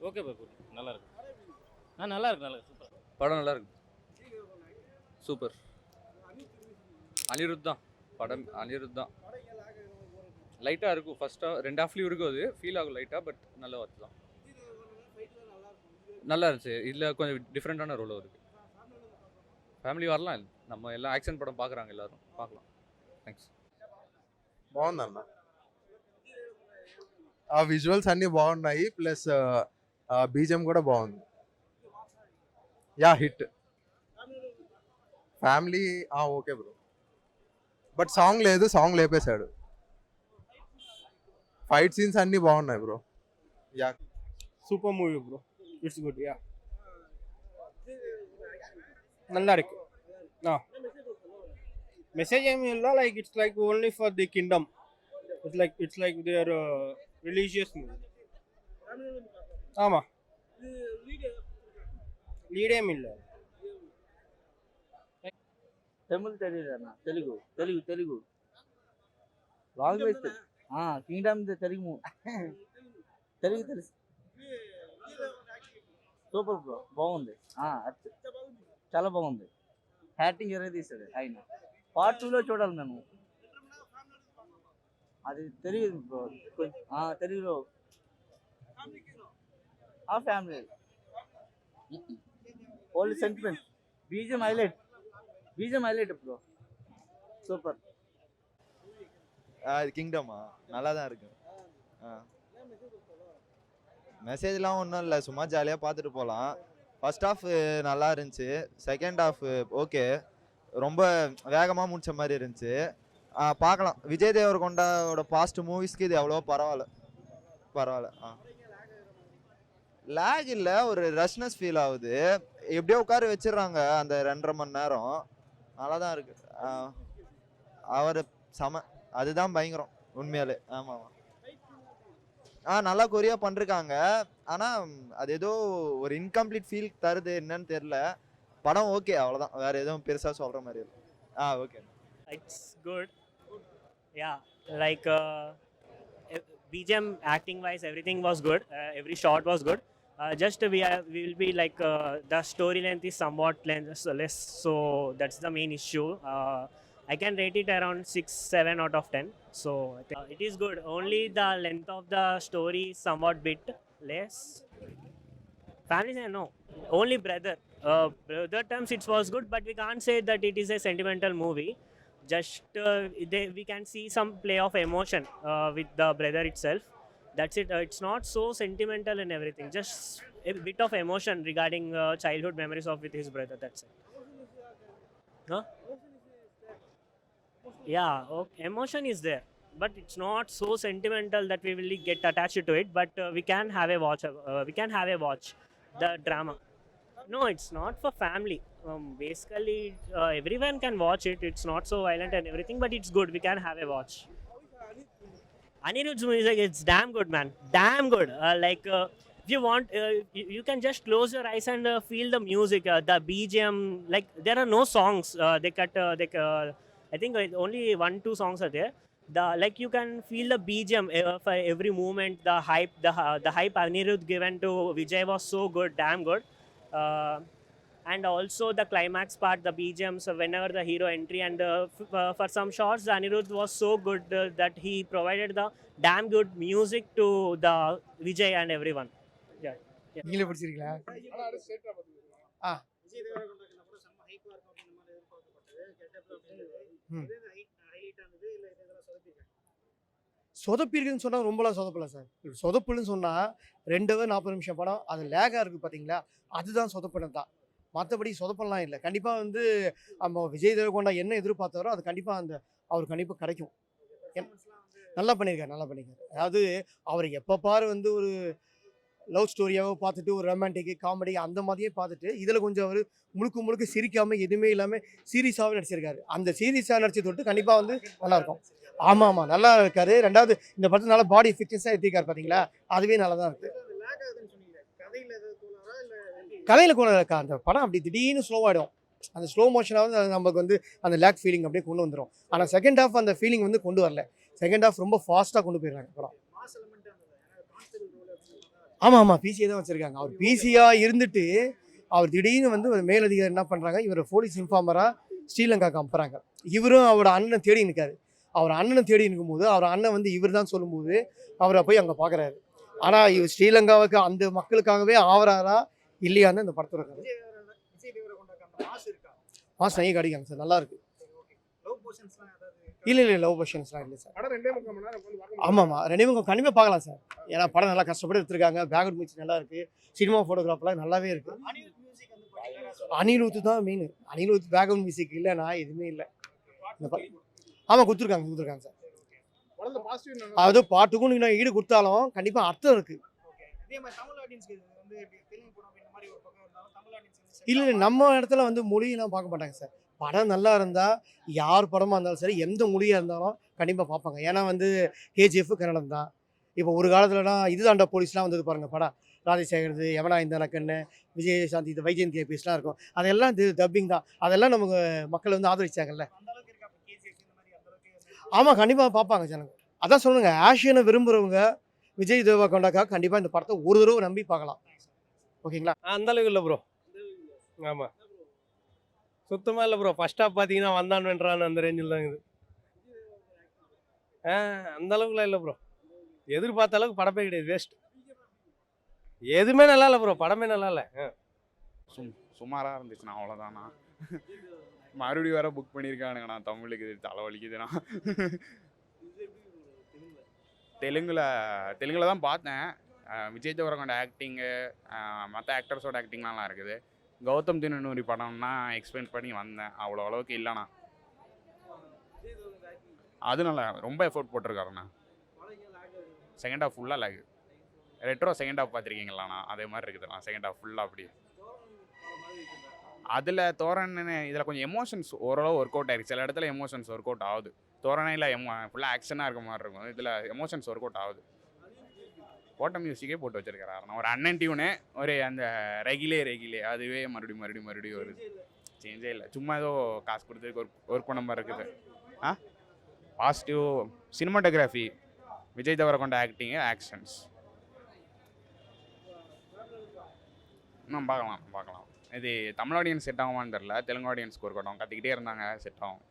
Okay bro, good. நல்லா இருக்கு. நல்லா இருக்கு, நல்லா இருக்கு. சூப்பர். படம் நல்லா இருக்கு. சூப்பர். அனிருத் தான். படம் அனிருத் தான். லைட்டாக இருக்கும் ஃபர்ஸ்ட்டாக 2 ஹாஃப்லேயும் இருக்கும், அது ஃபீல் ஆகும் லைட்டாக. பட் நல்ல ஒர்க் தான். நல்லா இருந்துச்சு. இதில் கொஞ்சம் டிஃப்ரெண்ட்டான ரோல் இருக்குது. ఫ్యామిలీ வரலாம். நம்ம எல்லாம் ஆக்ஷன் படம் பார்க்குறாங்க, எல்லாரும் பார்க்கலாம். థ్యాంక్స్. బాగుందన్న. ఆ విజువల్స్ అన్నీ బాగున్నాయి, ప్లస్ బీజిఎం కూడా బాగుంది. Yeah hit. Family okay bro, but song లేదు, సాంగ్ లేపేశాడు. ఫైట్ సీన్స్ అన్నీ బాగున్నాయి bro. Yeah super movie bro, it's good. Yeah நல்லா இருக்கு. மெசேஜ் ஏமி இல்லை, like it's like only for the kingdom. It's like their religious movie. ஆமாம், லீடேம் இல்லை. తమిళ్ తెలియదు అన్న, తెలుగు తెలుగు తెలుగు లాంగ్వేజ్. కింగ్డమ్ తెలుగు తెలుగు తెలుసు. సూపర్ బ్రో, బాగుంది. చాలా బాగుంది. యాక్టింగ్ ఎవరైతే తీసాడు ఆయన. పార్ట్ 2లో చూడాలి మేము. అది తెలియదు బ్రో. తెలుగులో family only sentiment. BGM highlight bro. Super. அது கிங்டமா நல்லா தான் இருக்கு. மெசேஜ்லாம் ஒன்றும் இல்லை, சும்மா ஜாலியாக பார்த்துட்டு போகலாம். ஃபர்ஸ்ட் ஹாஃப் நல்லா இருந்துச்சு, செகண்ட் ஹாஃப் ஓகே, ரொம்ப வேகமாக முடிச்ச மாதிரி இருந்துச்சு. பார்க்கலாம். விஜய் தேவரகொண்டாவோட பாஸ்ட் மூவிஸ்க்கு இது எவ்வளோ பரவாயில்ல. லேக் இல்லை, ஒரு ரஷ்னஸ் ஃபீல் ஆகுது. எப்படியோ உட்கார வச்சிடுறாங்க அந்த 2.5 மணி நேரம். நல்லா தான் இருக்கு. அவர் அதுதான் பயங்கரம் உண்மையாலே. ஆமாம். நல்லா கொரியா பண்ணிருக்காங்க. ஆனால் அது ஏதோ ஒரு இன்கம்ப்ளீட் ஃபீல் தருது, என்னன்னு தெரியல. படம் ஓகே, அவ்வளோதான். வேற எதுவும் பெருசாக சொல்கிற மாதிரி இல்லை. Okay. It's good. Yeah, like BGM acting wise, everything was good. Every shot was good. Just we will be like the story length is somewhat less, so that's the main issue. I can rate it around 6-7 out of 10. So it is good. Only the length of the story is somewhat bit less. Family say no. Only brother. Brother terms it was good, but we can't say that it is a sentimental movie. Just we can see some play of emotion with the brother itself. That's it. It's not so sentimental and everything. Just a bit of emotion regarding childhood memories of with his brother. That's it. Huh? Yeah, okay. Emotion is there, but it's not so sentimental that we will get attached to it. But we can have a watch. We can have a watch the drama. No, it's not for family. Basically, everyone can watch it. It's not so violent and everything, but it's good. We can have a watch. Anirudh's music, it's damn good, man. Damn good. If you want, you can just close your eyes and feel the music, the BGM. Like there are no songs. They cut. I think only 1-2 songs are there. You can feel the BGM for every movement. The hype, the hype Anirudh given to Vijay was so good, damn good. And also the climax part, the BGMs whenever the hero entry, and for some shots Anirudh was so good that he provided the damn good music to the Vijay and everyone. Yeah. நீங்களே பிடிச்சிருக்கீங்களா? சொதப்பிருக்குன்னு சொன்னால் ரொம்பலாம் சொதப்பல sir. சொதப்புன்னு சொன்னால் 2 hour 40 நிமிஷம் படம், அது லேகாக இருக்குது பார்த்தீங்களா, அதுதான் சொதப்பினது தான். மற்றபடி சொதப்பலாம் இல்லை. கண்டிப்பாக வந்து நம்ம விஜய் தேவரகொண்டா என்ன எதிர்பார்த்தாரோ அது கண்டிப்பாக அவருக்கு கண்டிப்பாக கிடைக்கும். நல்லா பண்ணியிருக்காரு. அதாவது அவர் எப்போ பாரு வந்து ஒரு லவ் ஸ்டோரியாகவோ பார்த்துட்டு ஒரு ரொமான்டிக்கு காமெடி அந்த மாதிரியே பார்த்துட்டு இதில் கொஞ்சம் அவர் முழுக்க சிரிக்காமல் எதுவுமே இல்லாமல் சீரியஸாகவே நடிச்சிருக்காரு. அந்த சீரியஸாக நடிச்சு தொட்டு கண்டிப்பாக வந்து நல்லாயிருக்கும். ஆமாம், நல்லா இருக்காரு. 2வது இந்த படத்தை நல்லா பாடி ஃபிட்னஸாக எடுத்திருக்காரு பார்த்தீங்களா, அதுவே நல்லா தான் இருக்குது. கதையில் கூட இருக்கா அந்த படம் அப்படி திடீர்னு ஸ்லோவாகிடும். அந்த ஸ்லோ மோஷனாவது நமக்கு வந்து அந்த லேக் ஃபீலிங் அப்படியே கொண்டு வந்துடும். ஆனால் செகண்ட் ஹாஃப் அந்த ஃபீலிங் வந்து கொண்டு வரல. செகண்ட் ஹாஃப் ரொம்ப ஃபாஸ்ட்டாக கொண்டு போயிடுறாங்க படம். ஆமாம் ஆமாம் பிசியை தான் வச்சுருக்காங்க. அவர் பிசியாக இருந்துட்டு அவர் திடீர்னு வந்து ஒரு மேலதிகாரி என்ன பண்ணுறாங்க, இவர் போலீஸ் இன்ஃபார்மராக ஸ்ரீலங்காவுக்கு அனுப்புகிறாங்க. இவரும் அவரோட அண்ணனை தேடி நிற்காரு. அவர் அண்ணனை தேடி நிற்கும்போது அவர் அண்ணன் வந்து இவர் தான் சொல்லும்போது அவரை போய் அங்கே பார்க்குறாரு. ஆனால் இவர் ஸ்ரீலங்காவுக்கு அந்த மக்களுக்காகவே ஆவறாரா இல்லையான்னு இந்த படத்தோட கதை. மாஸ் நிறைய கிடைக்காங்க சார், நல்லா இருக்கு. இல்லை லவ் போர்ஷன்ஸ்லாம் இல்லை சார். ஆமாம்மா 2 கண்டிப்பாக பார்க்கலாம் சார். ஏன்னா படம் நல்லா கஷ்டப்பட்டு எடுத்திருக்காங்க. பேக்ரவுண்ட் மியூசிக் நல்லா இருக்கு. சினிமா ஃபோட்டோகிராஃப்லாம் நல்லாவே இருக்கு. அனிருத் தான் மெயின். அனிருத் பேக்ரவுண்ட் மியூசிக் இல்லைன்னா எதுவுமே இல்லை. ஆமாம் கொடுத்துருக்காங்க சார். அது பாட்டுக்கும் நீங்கள் ஈடு கொடுத்தாலும் கண்டிப்பாக அர்த்தம் இருக்கு. இல்லை நம்ம இடத்துல வந்து மொழியெல்லாம் பார்க்க மாட்டாங்க சார். படம் நல்லா இருந்தால் யார் படமாக இருந்தாலும் சரி, எந்த மொழியாக இருந்தாலும் கண்டிப்பாக பார்ப்பாங்க. ஏன்னா வந்து கேஜிஎஃப் கன்னடம் தான். இப்போ ஒரு காலத்துலலாம் இதுதாண்டா போலீஸ்லாம் வந்தது பாருங்கள் படம். ராஜசேகரது, யவனா இந்த நக்கன்னு, விஜயசாந்தி, இந்த வைஜெயந்தி ஐபிஎஸ்லாம் இருக்கும். அதெல்லாம் டப்பிங் தான். அதெல்லாம் நமக்கு மக்கள் வந்து ஆதரிச்சாங்கல்ல. ஆமாம் கண்டிப்பாக பார்ப்பாங்க ஜனங்க. அதான் சொல்லுங்க, ஆஷியனை விரும்புகிறவங்க விஜய் தேவரகொண்டாக்கா கண்டிப்பாக இந்த படத்தை ஒரு தடவை நம்பி பார்க்கலாம். ஓகேங்களா? அந்த அளவுக்கு இல்லை ப்ரோ. ஆமாம் சுத்தமாக இல்லை ப்ரோ. ஃபர்ஸ்ட் ஹாஃப் பார்த்தீங்கன்னா வந்தான் வென்றான் அந்த ரேஞ்சில் தான் இருக்குது. அந்த அளவுக்குலாம் இல்லை ப்ரோ. எதிர்பார்த்த அளவுக்கு படமே கிடையாது, வேஸ்ட். எதுவுமே நல்லா இல்லை ப்ரோ, படமே நல்லா இல்லை. சுமாராக இருந்துச்சுண்ணா, அவ்வளோதாண்ணா. மறுபடியும் வேற புக் பண்ணியிருக்கானுங்கண்ணா. தமிழுக்கு இது தலைவலிக்குதுண்ணா. தெலுங்குல தான் பார்த்தேன். விஜய் தேவரகொண்ட ஆக்டிங்கு, மற்ற ஆக்டர்ஸோட ஆக்டிங்லாம் நல்லா இருக்குது. கௌதம் தினனூரி படம்னா எக்ஸ்பெக்ட் பண்ணி வந்தேன், அவ்வளோ அளவுக்கு இல்லைண்ணா. அது நல்லா ரொம்ப எஃபோர்ட் போட்டிருக்காருண்ணா. செகண்ட் ஹாஃப் ஃபுல்லாக லேக். ரெட்ரோ செகண்ட் ஹாஃப் பார்த்துருக்கீங்களாண்ணா? அதே மாதிரி இருக்குதுண்ணா செகண்ட் ஹாஃப் ஃபுல்லாக. அப்படி அதில் தோரணைன்னு இதில் கொஞ்சம் எமோஷன்ஸ் ஓரளவு ஒர்க் அவுட் ஆயிருக்கு. சில இடத்துல எமோஷன்ஸ் ஒர்க் அவுட் ஆகுது. தோரணையில் ஃபுல்லாக ஆக்ஷனாக இருக்க மாதிரி இருக்கும். இதில் எமோஷன்ஸ் ஒர்க் அவுட் ஆகுது. போட்ட மியூசிக்கே போட்டு வச்சிருக்காரு. ஒரு அண்ணன் டியூனு, ஒரு அந்த ரெகிலே அதுவே மறுபடியும் ஒரு சேஞ்சே இல்லை. சும்மா ஏதோ காசு கொடுத்து ஒர்க் பண்ண மாதிரி இருக்குது. Positive cinematography, Vijay Deverakonda acting, actions இன்னும் பார்க்கலாம். இது தமிழ் ஆடியன்ஸ் செட் ஆகுமான்னு தெரில. தெலுங்கு ஆடியன்ஸ்க்கு ஒர்க் ஆகும். கற்றுக்கிட்டே இருந்தாங்க, செட் ஆகும்.